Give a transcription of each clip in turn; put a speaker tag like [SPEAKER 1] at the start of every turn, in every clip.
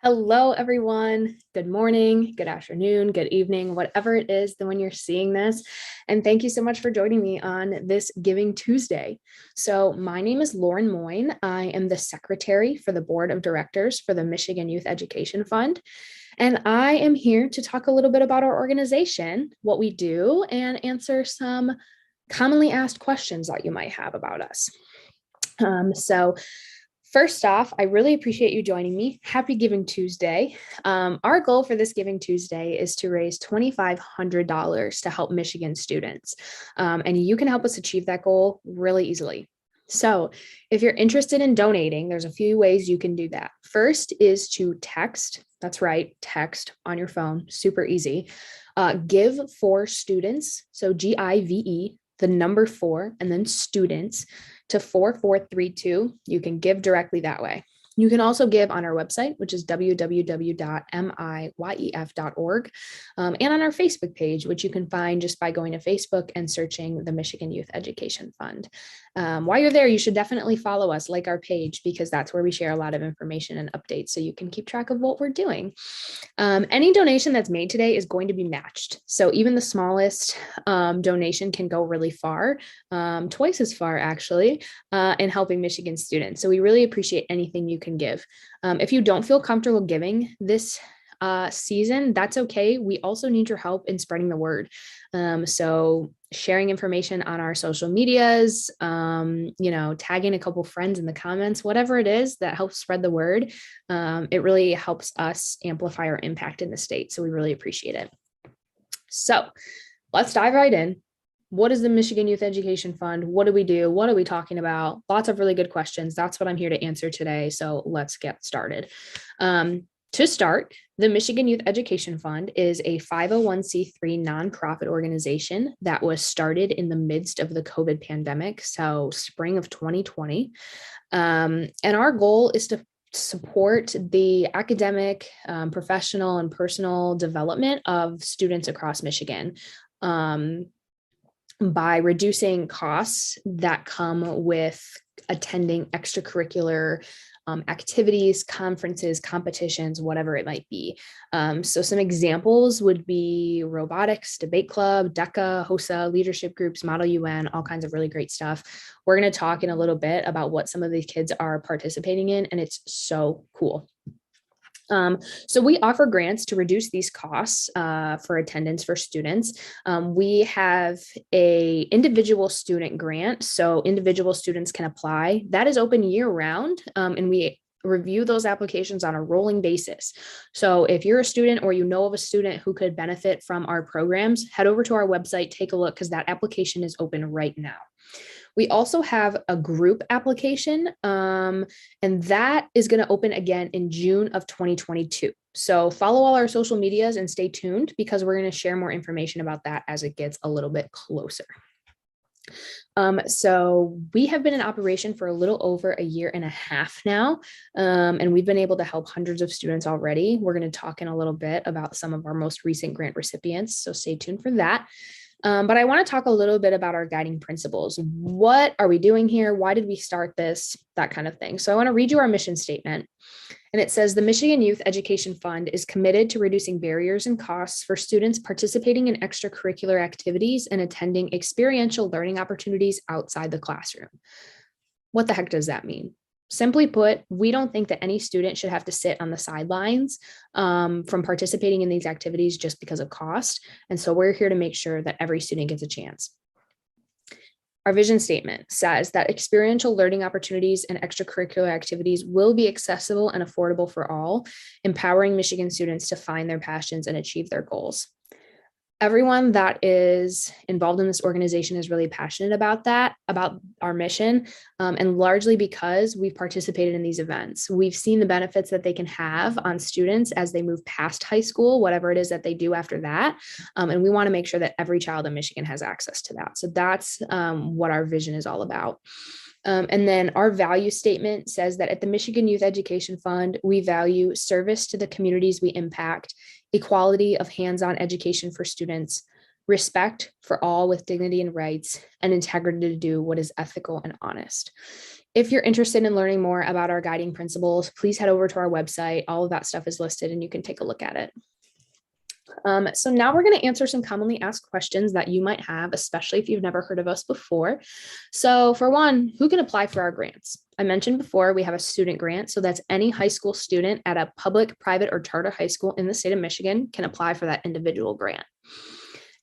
[SPEAKER 1] Hello, everyone. Good morning, good afternoon, good evening, whatever it is that when you're seeing this. And thank you so much for joining me on this Giving Tuesday. So my name is Lauren Moyne. I am the secretary for the board of directors for the Michigan Youth Education Fund. And I am here to talk a little bit about our organization, what we do, and answer some commonly asked questions that you might have about us. So First off, I really appreciate you joining me. Happy Giving Tuesday. Our goal for this Giving Tuesday is to raise $2,500 to help Michigan students. And you can help us achieve that goal really easily. So if you're interested in donating, there's a few ways you can do that. First is to text. That's right, text on your phone, super easy. Give for students. So GIVE, the number 4, and then students to 4432. You can give directly that way. You can also give on our website, which is www.miyef.org, and on our Facebook page, which you can find just by going to Facebook and searching the Michigan Youth Education Fund. While you're there, you should definitely follow us, like our page, because that's where we share a lot of information and updates so you can keep track of what we're doing. Any donation that's made today is going to be matched. So even the smallest donation can go really far, twice as far actually, in helping Michigan students. So we really appreciate anything you can give. If you don't feel comfortable giving this season, that's okay. We also need your help in spreading the word. So sharing information on our social medias, tagging a couple friends in the comments, whatever it is that helps spread the word. It really helps us amplify our impact in the state. So we really appreciate it. So let's dive right in. What is the Michigan Youth Education Fund? What do we do? What are we talking about? Lots of really good questions. That's what I'm here to answer today. So let's get started. To start, the Michigan Youth Education Fund is a 501c3 nonprofit organization that was started in the midst of the COVID pandemic, so spring of 2020. And our goal is to support the academic, professional, and personal development of students across Michigan. By reducing costs that come with attending extracurricular activities, conferences, competitions, whatever it might be. So some examples would be robotics, debate club, DECA, HOSA, leadership groups, Model UN, all kinds of really great stuff. We're going to talk in a little bit about what some of these kids are participating in, and it's so cool. So we offer grants to reduce these costs for attendance for students. We have a individual student grant, so individual students can apply. That is open year round, and we review those applications on a rolling basis. So if you're a student or you know of a student who could benefit from our programs, head over to our website, take a look, because that application is open right now. We also have a group application, and that is going to open again in June of 2022. So follow all our social medias and stay tuned, because we're going to share more information about that as it gets a little bit closer. So we have been in operation for a little over a year and a half now, and we've been able to help hundreds of students already. We're going to talk in a little bit about some of our most recent grant recipients, so stay tuned for that. But I want to talk a little bit about our guiding principles. What are we doing here? Why did we start this? That kind of thing. So I want to read you our mission statement. And it says, the Michigan Youth Education Fund is committed to reducing barriers and costs for students participating in extracurricular activities and attending experiential learning opportunities outside the classroom. What the heck does that mean? Simply put, we don't think that any student should have to sit on the sidelines from participating in these activities just because of cost. And so we're here to make sure that every student gets a chance. Our vision statement says that experiential learning opportunities and extracurricular activities will be accessible and affordable for all, empowering Michigan students to find their passions and achieve their goals. Everyone that is involved in this organization is really passionate about that, about our mission, and largely because we've participated in these events. We've seen the benefits that they can have on students as they move past high school, whatever it is that they do after that. And we want to make sure that every child in Michigan has access to that. So that's what our vision is all about. And then our value statement says that at the Michigan Youth Education Fund, we value service to the communities we impact, equality of hands-on education for students, respect for all with dignity and rights, and integrity to do what is ethical and honest. If you're interested in learning more about our guiding principles, please head over to our website. All of that stuff is listed and you can take a look at it. So now we're going to answer some commonly asked questions that you might have, especially if you've never heard of us before. So for one, who can apply for our grants? I mentioned before we have a student grant. So that's any high school student at a public, private, or charter high school in the state of Michigan can apply for that individual grant.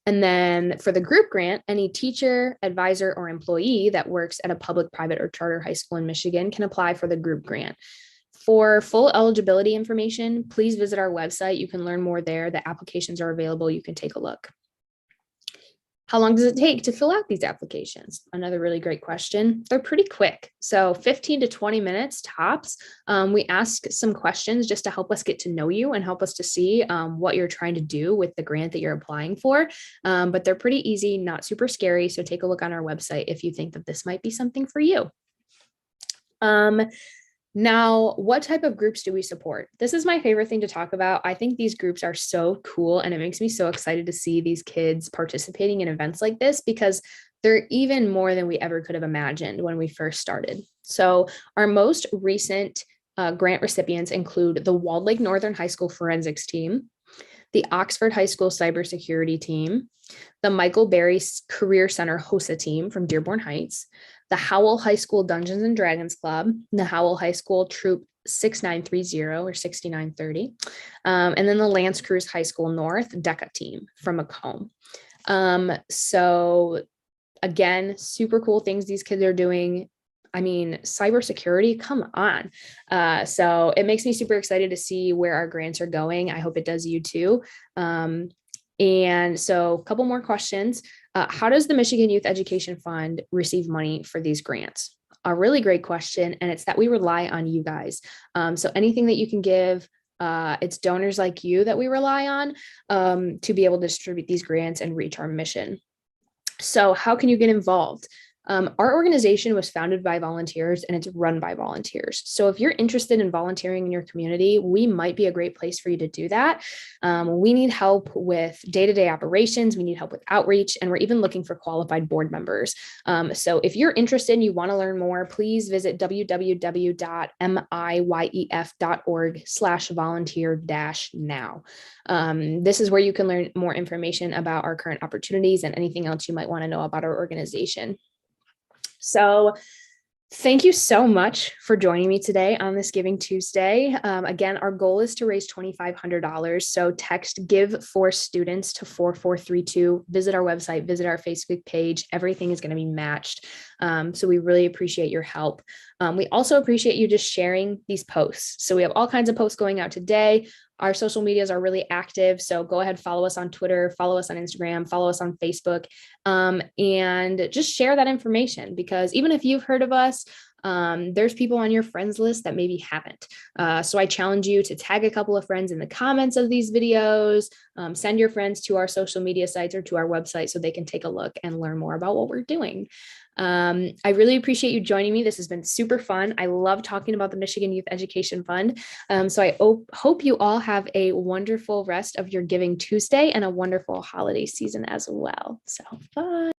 [SPEAKER 1] And then for the group grant, any teacher, advisor, or employee that works at a public, private, or charter high school in Michigan can apply for the group grant. For full eligibility information, please visit our website. You can learn more there. The applications are available. You can take a look. How long does it take to fill out these applications? Another really great question. They're pretty quick. So 15 to 20 minutes tops. We ask some questions just to help us get to know you and help us to see what you're trying to do with the grant that you're applying for. But they're pretty easy, not super scary. So take a look on our website if you think that this might be something for you. Now, what type of groups do we support? This is my favorite thing to talk about. I think these groups are so cool, and it makes me so excited to see these kids participating in events like this because they're even more than we ever could have imagined when we first started. So our most recent grant recipients include the Walled Lake Northern High School Forensics Team, the Oxford High School Cybersecurity Team, the Michael Berry Career Center HOSA team from Dearborn Heights, the Howell High School Dungeons and Dragons Club, the Howell High School Troop 6930 or 6930, and then the Lance Cruz High School North DECA team from Macomb. So again, super cool things these kids are doing. I mean, cybersecurity, come on. So it makes me super excited to see where our grants are going. I hope it does you too. And so a couple more questions. How does the Michigan Youth Education Fund receive money for these grants? A really great question. And it's that we rely on you guys. So anything that you can give, it's donors like you that we rely on to be able to distribute these grants and reach our mission. So how can you get involved? Our organization was founded by volunteers and it's run by volunteers. So if you're interested in volunteering in your community, we might be a great place for you to do that. We need help with day-to-day operations. We need help with outreach, and we're even looking for qualified board members. So if you're interested and you want to learn more, please visit www.miyef.org/volunteer-now. This is where you can learn more information about our current opportunities and anything else you might want to know about our organization. So thank you so much for joining me today on this Giving Tuesday. Again, our goal is to raise $2,500. So text Give for Students to 4432. Visit our website, visit our Facebook page. Everything is going to be matched. So we really appreciate your help. We also appreciate you just sharing these posts. So we have all kinds of posts going out today. Our social medias are really active. So go ahead, follow us on Twitter, follow us on Instagram, follow us on Facebook, and just share that information, because even if you've heard of us, there's people on your friends list that maybe haven't. So I challenge you to tag a couple of friends in the comments of these videos, send your friends to our social media sites or to our website so they can take a look and learn more about what we're doing. I really appreciate you joining me. This has been super fun. I love talking about the Michigan Youth Education Fund. So I hope you all have a wonderful rest of your Giving Tuesday and a wonderful holiday season as well. So bye.